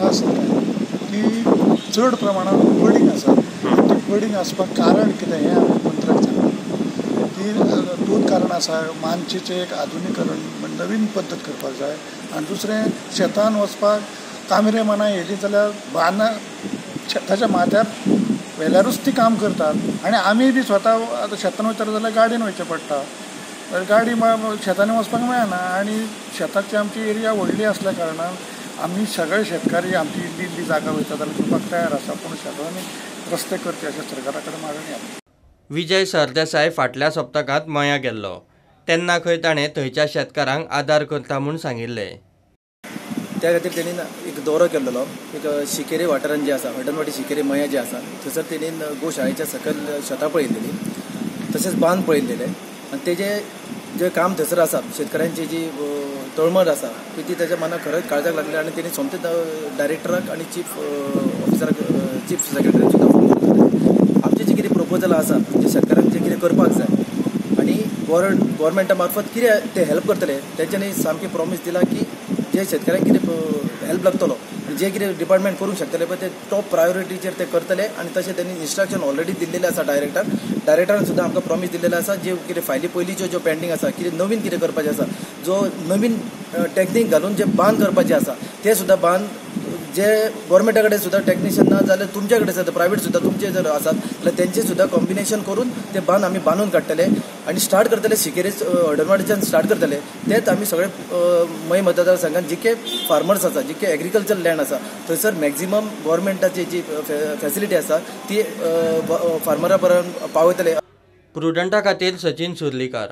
आसा की चड प्रमाणात बडींग आसा. ती बडींग आसपाक कारण कितें हें आमी मंत्र्याक सांगलें की दोन कारण आसा. मानचेचें एक आधुनीकरण नवीन पद्दत करपाक जाय आनी दुसरें शेतान वचपाक कामेरे मानाय येयली जाल्यार बांद शेताच्या माथ्यार व्हेल्यारूच ती काम करतात आनी आमी बी स्वता आतां शेतान वयतले जाल्यार गाडयेन वयचें पडटा. गाडी शेतांनी वचपाक मेळना आनी शेताची आमची एरिया व्हडली आसल्या कारणान आमी सगळे शेतकारी आमची इल्ली इल्ली जागा वयता जाल्यार करपाक तयार आसा, पूण शेतांनी रस्ते करचे अशें सरकारा कडेन मागणी आसा. विजय सरदेसाय फाटल्या सप्तकांत मया गेल्लो तेन्ना खंय ताणें थंयच्या शेतकारांक आदार करता म्हूण सांगिल्लें. त्या खातीर तेणीन एक दौरो केल्लो. एक शिकेरी वाठारांत जे आसा, हडनवाटी शिकेरी मया जे आसा थंयसर तेणीन गोशाळेच्या सकयल शेतां पळयल्लेली, तशेंच बांद पळयल्लेले आनी तेजें जें काम थंयसर आसा, शेतकऱ्यांची जी तळमळ आसा ती तेच्या मनाक खरेंच काळजाक लागली आनी तेणी सोमतेच डायरेक्टराक आनी चीफ ऑफिसराक, चीफ सेक्रेटरीक सुद्दां फोन केल्लो. आमचे जे कितें प्रपोजल आसा जे शेतकऱ्यांक जे कितें करपाक जाय आनी गव्हर्मेंटा मार्फत कितें ते हेल्प करतले तेंच्यांनी सामकी प्रॉमीस दिला की जे शेतकऱ्यांक कितें हेल्प लागतलो आनी जे कितें डिपार्टमेंट करूंक शकतले पळय ते टॉप प्रायोरिटीचेर ते करतले आनी तशें त्यांनी इन्स्ट्रक्शन ऑलरेडी दिल्लेले आसा. डायरेक्टरान सुद्दां आमकां प्रॉमीस दिल्लेलो आसा जे कितें फायली पयलींच्यो ज्यो पेंडींग आसा, कितें नवीन कितें करपाचें आसा, जो नवीन टॅक्नीक घालून जे बांद करपाचें आसा ते सुद्दां बांद जे गव्हर्मेंटा कडेन सुद्दां टेक्निशियन ना जाल्यार तुमचे कडेन सुद्दां प्रायवेट सुद्दां तुमचे जर आसात जाल्यार तेंचे सुद्दां कॉम्बिनेशन करून ते बांद आमी बांदून काडटले आनी स्टार्ट करतले. शिकेरी हडनवाडीच्यान स्टार्ट करतले. तेच आमी सगळे मय मतदारसंघात जितके फार्मर्स आसा, जितके एग्रीकल्चर लँड आसा थंयसर मॅक्झिमम गव्हर्मेंटाची जी फॅसिलिटी आसा ती फार्मरा पर्यंत पावयतले. प्रुडंटा खातीर सचिन सुर्लीकार.